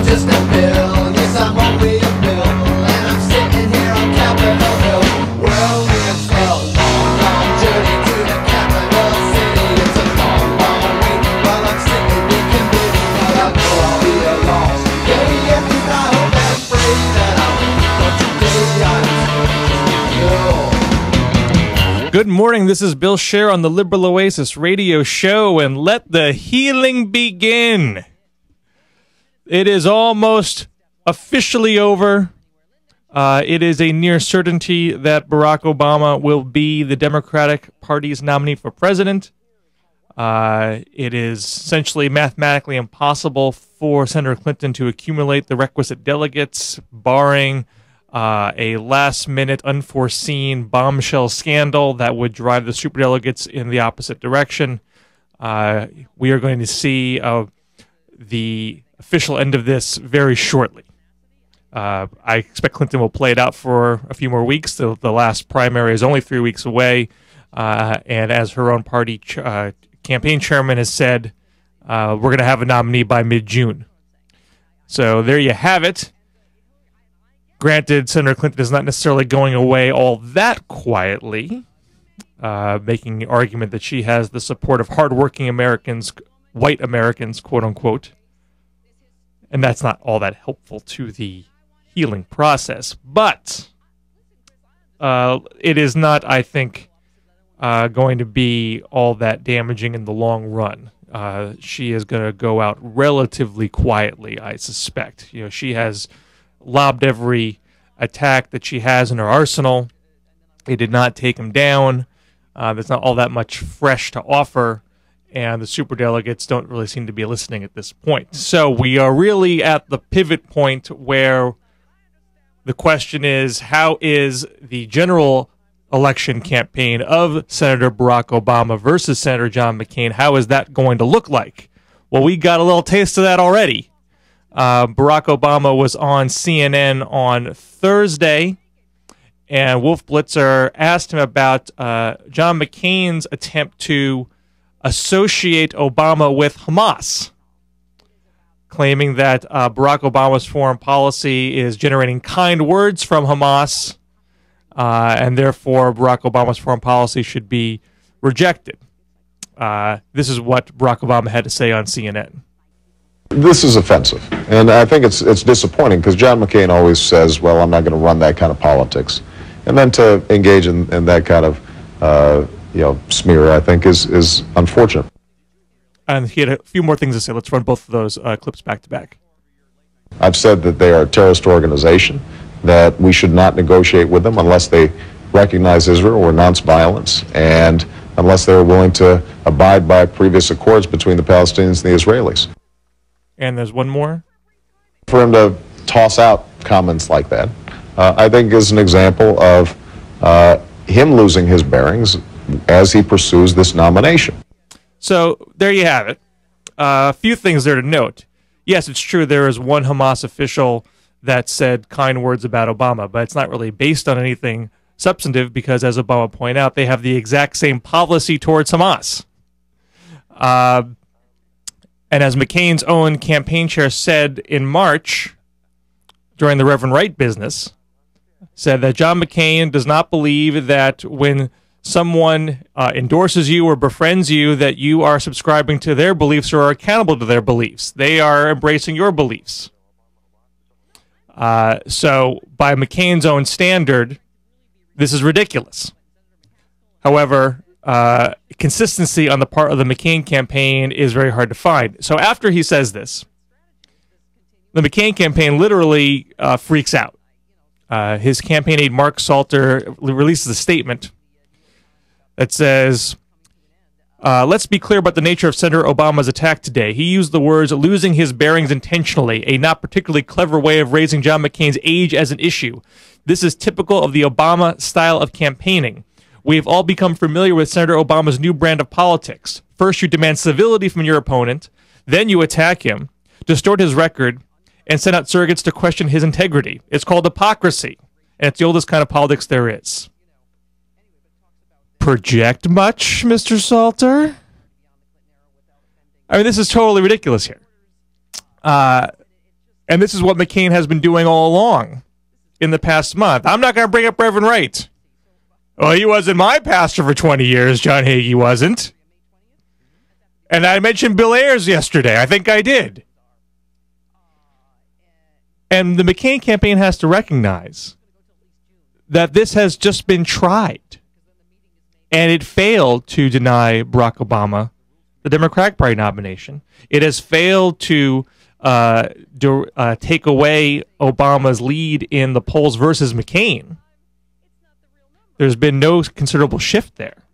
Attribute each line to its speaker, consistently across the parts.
Speaker 1: I'm just a bill, yes, I'm only a bill, and I'm sitting here on Capitol Hill. Well, it's a long, long journey to the capital city. It's a long, long wait while I'm sitting in committee, but I know I'll be along. Yeah, and I hope and pray that I'll but today I'm just
Speaker 2: Good morning, this is Bill Scher on the Liberal Oasis radio show, and let the healing begin. It is almost officially over. It is a near certainty that Barack Obama will be the Democratic Party's nominee for president. It is essentially mathematically impossible for Senator Clinton to accumulate the requisite delegates, barring a last-minute, unforeseen bombshell scandal that would drive the superdelegates in the opposite direction. We are going to see the official end of this very shortly. I expect Clinton will play it out for a few more weeks. The last primary is only 3 weeks away, and as her own party campaign chairman has said, we're going to have a nominee by mid-June. So there you have it. Granted, Senator Clinton is not necessarily going away all that quietly, making the argument that she has the support of hardworking Americans, white Americans, quote-unquote. And that's not all that helpful to the healing process. But it is not, I think, going to be all that damaging in the long run. She is going to go out relatively quietly, I suspect. You know, she has lobbed every attack that she has in her arsenal. It did not take him down. There's not all that much fresh to offer, and the superdelegates don't really seem to be listening at this point. So we are really at the pivot point where the question is, how is the general election campaign of Senator Barack Obama versus Senator John McCain, how is that going to look like? Well, we got a little taste of that already. Barack Obama was on CNN on Thursday, and Wolf Blitzer asked him about John McCain's attempt to associate Obama with Hamas, claiming that Barack Obama's foreign policy is generating kind words from Hamas, and therefore Barack Obama's foreign policy should be rejected. This is what Barack Obama had to say on CNN.
Speaker 3: This is offensive, and I think it's disappointing because John McCain always says, well, I'm not going to run that kind of politics. And then to engage in that kind of smear, I think, is unfortunate.
Speaker 2: And he had a few more things to say. Let's run both of those clips back to back.
Speaker 3: I've said that they are a terrorist organization, that we should not negotiate with them unless they recognize Israel or renounce violence, and unless they're willing to abide by previous accords between the Palestinians and the Israelis.
Speaker 2: And there's one more.
Speaker 3: For him to toss out comments like that, I think is an example of him losing his bearings as he pursues this nomination.
Speaker 2: So there you have it. A few things there to note. Yes, it's true there is one Hamas official that said kind words about Obama, but it's not really based on anything substantive because, as Obama pointed out, they have the exact same policy towards Hamas. And as McCain's own campaign chair said in March, during the Reverend Wright business, said that John McCain does not believe that when someone endorses you or befriends you, that you are subscribing to their beliefs or are accountable to their beliefs. They are embracing your beliefs. So by McCain's own standard, this is ridiculous. However, consistency on the part of the McCain campaign is very hard to find. So after he says this, the McCain campaign literally freaks out. His campaign aide, Mark Salter, releases a statement that says, let's be clear about the nature of Senator Obama's attack today. He used the words losing his bearings intentionally, a not particularly clever way of raising John McCain's age as an issue. This is typical of the Obama style of campaigning. We have all become familiar with Senator Obama's new brand of politics. First, you demand civility from your opponent. Then you attack him, distort his record, and send out surrogates to question his integrity. It's called hypocrisy, and it's the oldest kind of politics there is. Project much, Mr. Salter? I mean, this is totally ridiculous here. And And this is what McCain has been doing all along in the past month. I'm not going to bring up Reverend Wright. Well, he wasn't my pastor for 20 years. John Hagee wasn't. And I mentioned Bill Ayers yesterday. I think I did. And the McCain campaign has to recognize that this has just been tried. And it failed to deny Barack Obama the Democratic Party nomination. It has failed to take away Obama's lead in the polls versus McCain. There's been no considerable shift there.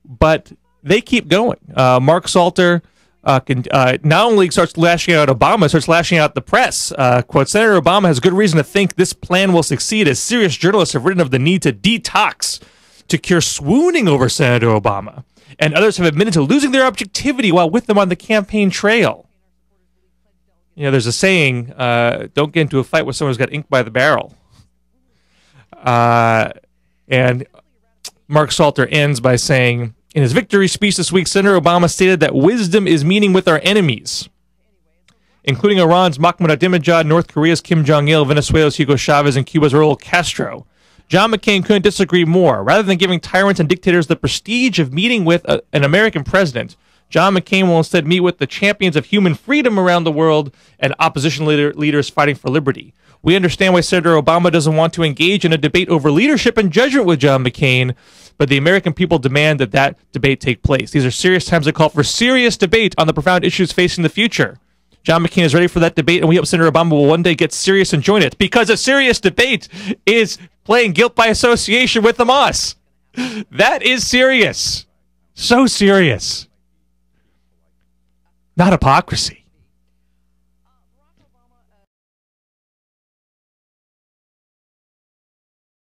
Speaker 2: But they keep going. Mark Salter not only starts lashing out at Obama, starts lashing out at the press. Quote, Senator Obama has good reason to think this plan will succeed, as serious journalists have written of the need to detox to cure swooning over Senator Obama. And others have admitted to losing their objectivity while with them on the campaign trail. You know, there's a saying, don't get into a fight with someone who's got ink by the barrel. And Mark Salter ends by saying, in his victory speech this week, Senator Obama stated that wisdom is meeting with our enemies, including Iran's Mahmoud Ahmadinejad, North Korea's Kim Jong-il, Venezuela's Hugo Chavez, and Cuba's Raul Castro. John McCain couldn't disagree more. Rather than giving tyrants and dictators the prestige of meeting with an American president, John McCain will instead meet with the champions of human freedom around the world and opposition leaders fighting for liberty. We understand why Senator Obama doesn't want to engage in a debate over leadership and judgment with John McCain, but the American people demand that that debate take place. These are serious times that call for serious debate on the profound issues facing the future. John McCain is ready for that debate, and we hope Senator Obama will one day get serious and join it, because a serious debate is playing guilt by association with the Hamas. That is serious. So serious. Not hypocrisy.